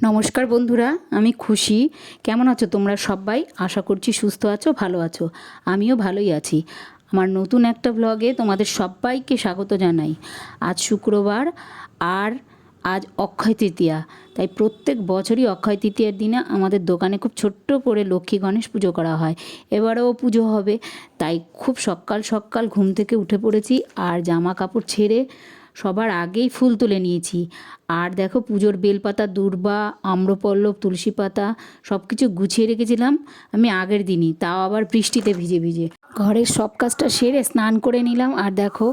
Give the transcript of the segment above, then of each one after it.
নমস্কার বন্ধুরা, আমি খুশি। কেমন আছো তোমরা সবাই? আশা করছি সুস্থ আছো, ভালো আছো। আমিও ভালোই আছি। আমার নতুন একটা ব্লগে তোমাদের সবাইকে স্বাগত জানাই। আজ শুক্রবার আর আজ অক্ষয় তৃতীয়া। তাই প্রত্যেক বছরই অক্ষয় তৃতীয়ার দিনে আমাদের দোকানে খুব ছোট্ট করে লক্ষ্মী গণেশ পুজো করা হয়। এবারেও পুজো হবে, তাই খুব সকাল সকাল ঘুম থেকে উঠে পড়েছি আর জামা কাপড় ছেড়ে সবার আগেই ফুল তুলে নিয়েছি। আর দেখো, পুজোর বেলপাতা, দূর্বা, আম্রপল্লব, তুলসী পাতা সব কিছু গুছিয়ে রেখেছিলাম আমি আগের দিনই, তাও আবার বৃষ্টিতে ভিজে ভিজে। ঘরের সব কাজটা সেরে স্নান করে নিলাম। আর দেখো,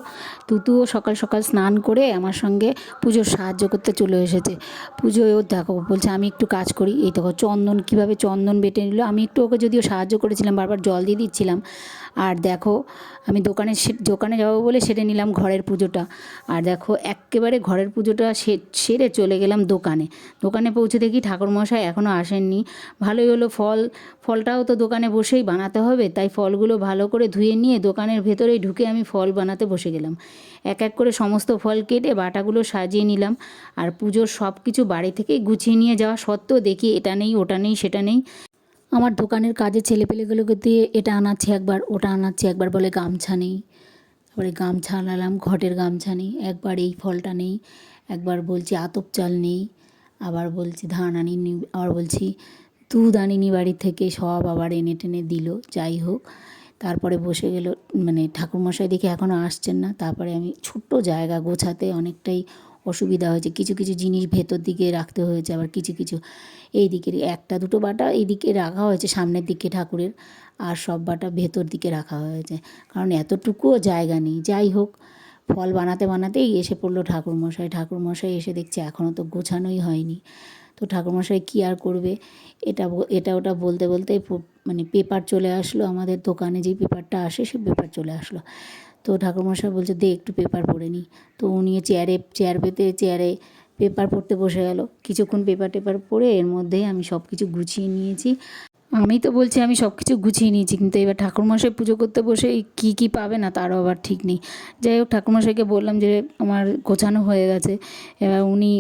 তুতুও সকাল সকাল স্নান করে আমার সঙ্গে পুজোর সাহায্য করতে চলে এসেছে। পুজোয়ও দেখো বলছে আমি একটু কাজ করি। এই দেখো চন্দন কীভাবে চন্দন বেটে নিল। আমি একটু ওকে যদিও সাহায্য করেছিলাম, বারবার জল দিয়ে দিচ্ছিলাম। আর দেখো, আমি দোকানে যাবো বলে সেরে নিলাম ঘরের পুজোটা। আর দেখো এক্কেবারে ঘরের পুজোটা সেরে চলে গেলাম দোকানে। দোকানে পৌঁছে দেখি ঠাকুরমশাই এখনও আসেননি। ভালোই হলো, ফলটাও তো দোকানে বসেই বানাতে হবে, তাই ফলগুলো ভালো করে ধুয়ে নিয়ে দোকানের ভেতরেই ঢুকে আমি ফল বানাতে বসে গেলাম। এক এক করে সমস্ত ফল কেটে বাটাগুলো সাজিয়ে নিলাম। আর পুজোর সব কিছু বাড়ি থেকেই গুছিয়ে নিয়ে যাওয়া সত্ত্বেও দেখি এটা নেই, ওটা নেই, সেটা নেই। আমার দোকানের কাজে ছেলেপেলেগুলোকে দিয়ে এটা আনাচ্ছি একবার, ওটা আনাচ্ছি একবার, বলে গামছা নেই। তারপরে গামছা আনালাম, ঘটের গামছা নেই। একবার এই ফলটা নেই, একবার বলছি আতপ চাল নেই, আবার বলছি ধান আনিনি, আবার বলছি দুধ আনিনি বাড়ি থেকে। সব আবার এনে টেনে দিল। যাই হোক, তারপরে বসে গেল। মানে ঠাকুরমশাই দেখে এখনও আসছেন না। তারপরে আমি ছোট্ট জায়গা গোছাতে অনেকটাই অসুবিধা হয়েছে। কিছু কিছু জিনিস ভেতর দিকে রাখতে হয়েছে, আবার কিছু কিছু এই দিকের একটা দুটো বাটা এইদিকে রাখা হয়েছে সামনের দিকে ঠাকুরের, আর সব বাটা ভেতর দিকে রাখা হয়েছে, কারণ এতটুকুও জায়গা নেই। যাই হোক, ফল বানাতে বানাতেই এসে পড়লো ঠাকুরমশাই। ঠাকুরমশাই এসে দেখছে এখনও তো গোছানোই হয়নি। তো ঠাকুরমশাই কী আর করবে, এটা ওটা বলতে বলতে মানে পেপার চলে আসলো। আমাদের দোকানে যেই পেপারটা আসে সে পেপার চলে আসলো। তো ঠাকুরমশাই বলছে দে একটু পেপার পড়ে নিই। তো উনি চেয়ার পেতে চেয়ারে পেপার পড়তে বসে গেল। কিছুক্ষণ পেপার টেপার পড়ে এর মধ্যেই আমি সব কিছু গুছিয়ে নিয়েছি। আমি তো বলছি আমি সব কিছু গুছিয়ে নিয়েছি, কিন্তু এবার ঠাকুরমশাই পুজো করতে বসে কী কী পাবে না তারও আবার ঠিক নেই। যাই হোক, ঠাকুরমশাইকে বললাম যে আমার গোছানো হয়ে গেছে। এবার উনি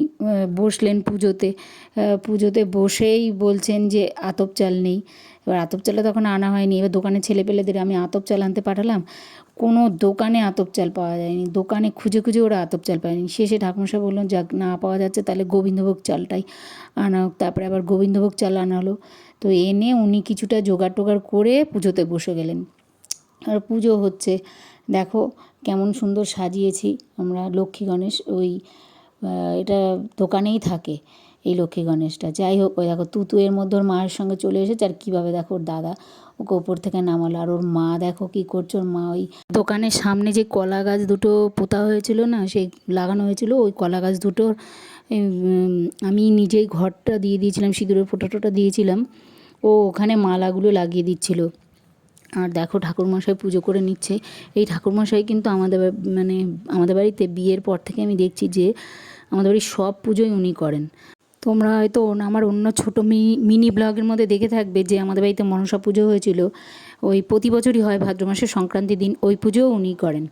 বসলেন পুজোতে বসেই বলছেন যে আতপ চাল নেই। এবার আতপ চালটা তখন আনা হয়নি। এবার দোকানে ছেলেপেলেদের আমি আতপ চাল আনতে পাঠালাম। কোনো দোকানে আতপ চাল পাওয়া যায়নি। দোকানে খুঁজে খুঁজে ওরা আতপ চাল পায়নি। শেষে ঠাকুরমশাই বললেন যাক, না পাওয়া যাচ্ছে তাহলে গোবিন্দভোগ চালটাই আনা হোক। তারপরে আবার গোবিন্দভোগ চাল আনা হলো। তো এনে উনি কিছুটা জোগাড় টোগাড় করে পুজোতে বসে গেলেন। আর পুজো হচ্ছে, দেখো কেমন সুন্দর সাজিয়েছি আমরা লক্ষ্মী গণেশ। এটা দোকানেই থাকে এই লক্ষ্মী গণেশটা। যাই হোক, ওই দেখো তুতু এর মধ্যে ওর মায়ের সঙ্গে চলে এসেছে। আর কীভাবে দেখো ওর দাদা ওকে ওপর থেকে নামালো। আর ওর মা দেখো কী করছে। ওর মা ওই দোকানের সামনে যে কলা গাছ দুটো পোতা হয়েছিল না, সেই লাগানো হয়েছিল, ওই কলা গাছ দুটোর আমি নিজেই ঘরটা দিয়ে দিয়েছিলাম, সিঁদুরের ফোঁটা টোটা দিয়েছিলাম। ও ওখানে মালাগুলো লাগিয়ে দিচ্ছিল। আর দেখো ঠাকুরমশাই পুজো করে নিচ্ছে। এই ঠাকুরমশাই কিন্তু আমাদের বাড়িতে বিয়ের পর থেকে আমি দেখছি যে আমাদের বাড়ির সব পুজোই উনি করেন। তোমরা হয়তো আমার অন্য ছোটো মিনি ব্লগের মধ্যে দেখে থাকবে যে আমাদের বাড়িতে মনসা পুজো হয়েছিল। ওই প্রতি বছরই হয় ভাদ্র মাসের সংক্রান্তির দিন, ওই পুজোও উনি করেন।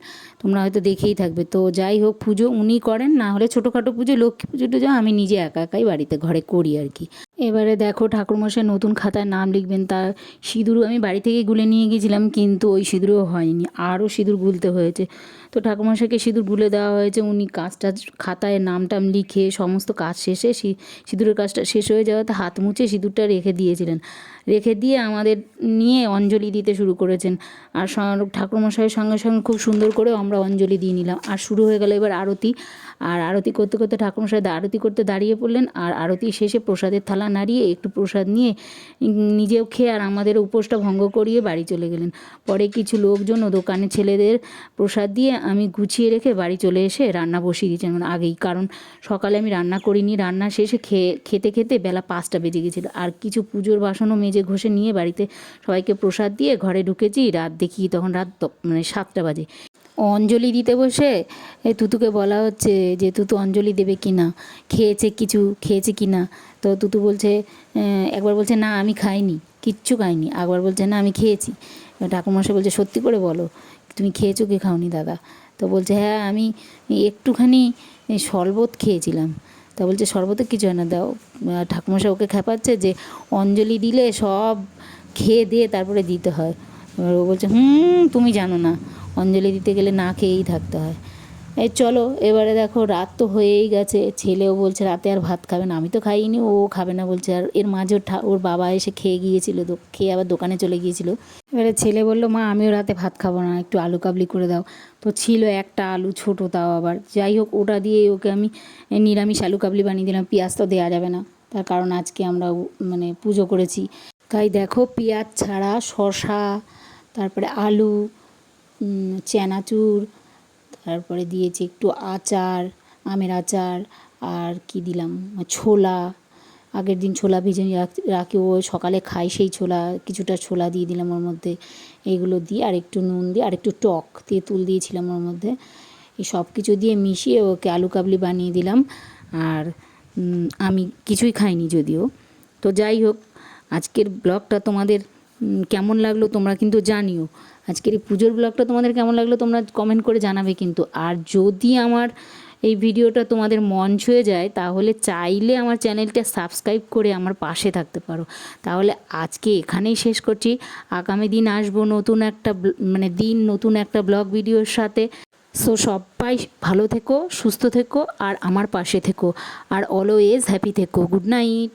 তোমরা হয়তো দেখেই থাকবে। তো যাই হোক, পুজো উনি করেন, না হলে ছোটোখাটো পুজো, লক্ষ্মী পুজো টুজো আমি নিজে একা একাই বাড়িতে ঘরে করি আর কি। এবারে দেখো, ঠাকুরমশাই নতুন খাতায় নাম লিখবেন। তার সিঁদুর আমি বাড়ি থেকে গুলে নিয়ে গেছিলাম, কিন্তু ওই সিঁদুরও হয়নি, আরও সিঁদুর গুলতে হয়েছে। তো ঠাকুরমশাইকে সিঁদুর গুলে দেওয়া হয়েছে। উনি কাজটা খাতায় নাম টাম লিখে সমস্ত কাজ শেষে সিঁদুরের কাজটা শেষ হয়ে যাওয়াতে হাত মুছে সিঁদুরটা রেখে দিয়েছিলেন। রেখে দিয়ে আমাদের নিয়ে অঞ্জলি দিতে শুরু করেছেন। আর ঠাকুরমশাইয়ের সঙ্গে সঙ্গে খুব সুন্দর করে আমরা অঞ্জলি দিয়ে নিলাম। আর শুরু হয়ে গেল এবার আরতি। আর আরতি করতে করতে ঠাকুরমশাই আরতি করতে দাঁড়িয়ে পড়লেন। আর আরতি শেষে প্রসাদের থালা নাড়িয়ে একটু প্রসাদ নিয়ে নিজেও খেয়ে আর আমাদের উপোসটা ভঙ্গ করিয়ে বাড়ি চলে গেলেন। পরে কিছু লোকজন ও দোকানে ছেলেদের প্রসাদ দিয়ে আমি গুছিয়ে রেখে বাড়ি চলে এসে রান্না বসিয়ে দিয়েছিলাম আগেই, কারণ সকালে আমি রান্না করিনি। রান্না শেষে খেতে খেতে বেলা 5টা বেজে গেছিলো। আর কিছু পুজোর বাসনও মেজে ঘষে নিয়ে বাড়িতে সবাইকে প্রসাদ দিয়ে ঘরে ঢুকেছি। রাত দেখি তখন রাত 7টা বাজে। অঞ্জলি দিতে বসে তুতুকে বলা হচ্ছে যে তুতু অঞ্জলি দেবে কি না, খেয়েছে কি না। তো তুতু বলছে, একবার বলছে না আমি খাইনি, কিচ্ছু খাইনি। একবার বলছে না আমি খেয়েছি। ঠাকুরমশাই বলছে সত্যি করে বলো তুমি খেয়েছো কি খাওনি দাদা? তো বলছে হ্যাঁ আমি একটুখানি শরবত খেয়েছিলাম। তা বলছে শরবতে কিছু হয় না, দাও। ঠাকুমশাই ওকে খেপাচ্ছে যে অঞ্জলি দিলে সব খেয়ে দিয়ে তারপরে দিতে হয়। এবার ও বলছে তুমি জানো না, অঞ্জলি দিতে গেলে না খেয়েই থাকতে হয়। এই চলো, এবারে দেখো রাত তো হয়েই গেছে, ছেলেও বলছে রাতে আর ভাত খাবে না, আমি তো খাইনি, ও খাবে না বলছে। আর এর মাঝে ওর বাবা এসে খেয়ে গিয়েছিল, খেয়ে আবার দোকানে চলে গিয়েছিল। এবারে ছেলে বললো মা আমিও রাতে ভাত খাবো না, একটু আলু কাবলি করে দাও। তো ছিল একটা আলু, ছোটো তাও আবার, যাই হোক ওটা দিয়েই ওকে আমি নিরামিষ আলু কাবলি বানিয়ে দিলাম। পেঁয়াজ তো দেওয়া যাবে না, তার কারণ আজকে আমরা মানে পুজো করেছি। তাই দেখো পেঁয়াজ ছাড়া শসা, তারপরে আলু, চানাচুর, তারপরে দিয়েছি একটু আচার, আমের আচার, আর কি দিলাম, ছোলা। আগের দিন ছোলা ভিজে রাখি, ও সকালে খাই সেই ছোলা, কিছুটা ছোলা দিয়ে দিলাম ওর মধ্যে। এইগুলো দিয়ে আর একটু নুন দিয়ে আর একটু টক তেঁতুল দিয়েছিলাম ওর মধ্যে। এই সব কিছু দিয়ে মিশিয়ে ওকে আলু কাবলি বানিয়ে দিলাম। আর আমি কিছুই খাইনি যদিও। তো যাই হোক, আজকের ব্লগটা তোমাদের কেমন লাগলো তোমরা কিন্তু জানিও। আজকের এই পুজোর ব্লগটা তোমাদের কেমন লাগলো তোমরা কমেন্ট করে জানাবে কিন্তু। আর যদি আমার এই ভিডিওটা তোমাদের মন ছুঁয়ে যায় তাহলে চাইলে আমার চ্যানেলটা সাবস্ক্রাইব করে আমার পাশে থাকতে পারো। তাহলে আজকে এখানেই শেষ করছি। আগামী দিন আসবো নতুন একটা নতুন একটা ব্লগ ভিডিওর সাথে। সো সবাই ভালো থেকো, সুস্থ থেকো, আর আমার পাশে থেকো, আর অলওয়েজ হ্যাপি থেকো। Good night.